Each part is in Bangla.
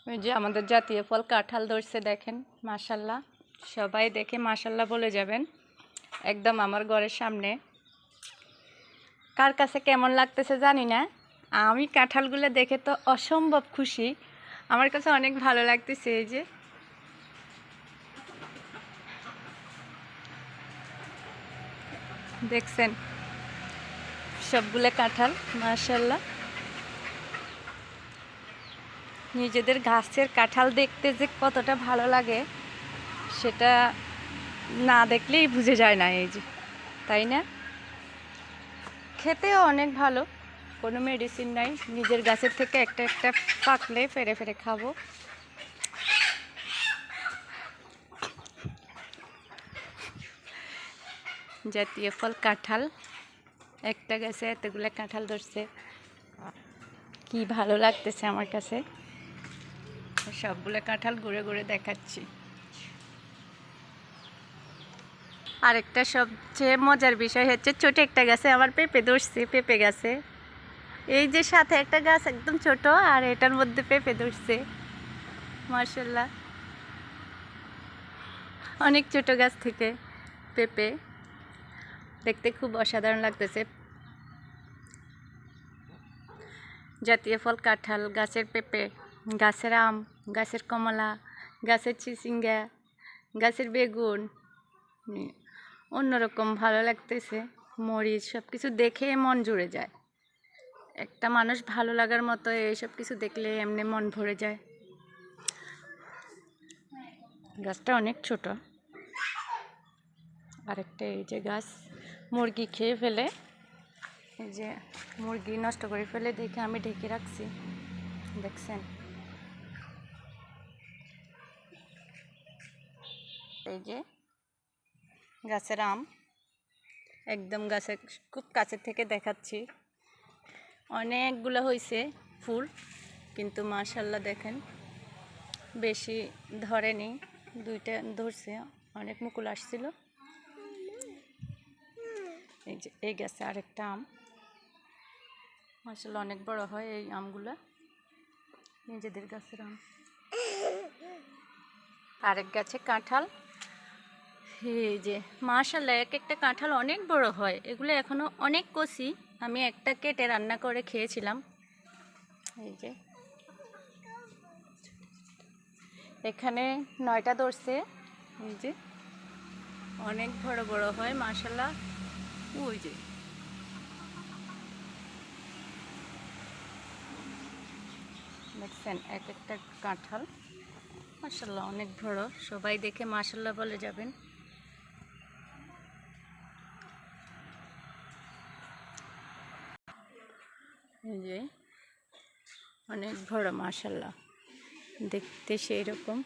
ওই যে আমাদের জাতীয় ফল কাঁঠাল ধরছে, দেখেন মাশাল্লাহ। সবাই দেখে মাশাল্লাহ বলে যাবেন। একদম আমার ঘরের সামনে। কার কাছে কেমন লাগতেছে জানি না, আমি কাঁঠালগুলো দেখে তো অসম্ভব খুশি। আমার কাছে অনেক ভালো লাগতেছে। এই যে দেখছেন সবগুলো কাঁঠাল মাশাল্লাহ। নিজেদের গাছের কাঁঠাল দেখতে যে কতটা ভালো লাগে সেটা না দেখলেই বুঝে যায় না। এই যে, তাই না? খেতেও অনেক ভালো, কোনো মেডিসিন নাই। নিজের গাছের থেকে একটা একটা পাকলে ফেরে ফেরে খাবো। জাতীয় ফল কাঁঠাল, একটা গাছে এতগুলো কাঁঠাল ধরছে, কি ভালো লাগতেছে আমার কাছে। সবগুলো কাঁঠাল ঘুরে ঘুরে দেখাচ্ছি। আরেকটা সবচেয়ে মজার বিষয় হচ্ছে, ছোট একটা গাছে আবার পেঁপে ধরছে। পেঁপে গাছে এই যে সাথে একটা গাছ একদম ছোট, আর এটার মধ্যে পেঁপে ধরছে মাশাআল্লাহ। অনেক ছোট গাছ থেকে পেঁপে দেখতে খুব অসাধারণ লাগতেছে। জাতীয় ফল কাঁঠাল, গাছের পেঁপে, গাছের আম, গাছের কমলা, গাছের চিচিঙ্গা, গাছের বেগুন, অন্যরকম ভালো লাগতেছে। মরিচ, সব কিছু দেখে মন জুড়ে যায়। একটা মানুষ ভালো লাগার মতো এইসব কিছু দেখলে এমনি মন ভরে যায়। গাছটা অনেক ছোট। আরেকটা এই যে গাছ মুরগি খেয়ে ফেলে, এই যে মুরগি নষ্ট করে ফেলে দেখে আমি ঢেকে রাখছি, দেখছেন? এই যে গাছের আম, একদম গাছের খুব কাছে থেকে দেখাচ্ছি। অনেকগুলো হয়েছে ফুল, কিন্তু মাশাআল্লাহ দেখেন বেশি ধরেনি, দুইটা ধরছে। অনেক মুকুল আসছিল। এই যে এই গাছে আরেকটা আম, মাশাআল্লাহ অনেক বড় হয় এই আমগুলা, নিজেদের গাছের আম। আরেক গাছে কাঁঠাল, এই যে মাশাআল্লাহ এক একটা কাঁঠাল অনেক বড় হয়। এগুলো এখনো অনেক কচি, আমি একটা কেটে রান্না করে খেয়েছিলাম। এই যে এখানে 9টা ধরছে। এই যে অনেক বড় বড় হয় মাশাআল্লাহ। ওই যে দেখছেন এক একটা কাঁঠাল মাশাআল্লাহ অনেক বড়। সবাই দেখে মাশাআল্লাহ বলে যাবেন। এই যে অনেক বড় মাশাআল্লাহ, দেখতে সেই রকম।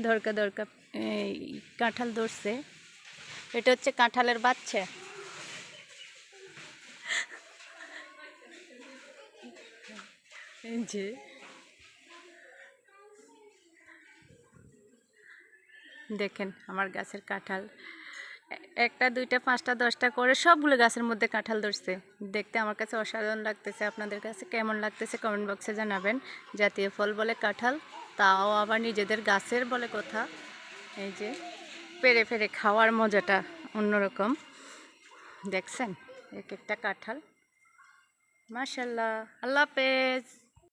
দরকা দরকা কাঁঠাল ধরছে। এটা হচ্ছে কাঁঠালের বাচ্চা। এই যে দেখেন আমার গাছের কাঁঠাল, একটা দুইটা পাঁচটা 10টা করে সবগুলো গাছের মধ্যে কাঁঠাল ধরছে। দেখতে আমার কাছে অসাধারণ লাগতেছে। আপনাদের কাছে কেমন লাগতেছে কমেন্ট বক্সে জানাবেন। জাতীয় ফল বলে কাঁঠাল, তাও আবার নিজেদের গাছের বলে কথা। এই যে পেরে পেরে খাওয়ার মজাটা অন্যরকম। দেখছেন এক একটা কাঁঠাল মাশাআল্লাহ। আল্লাহ হাফেজ।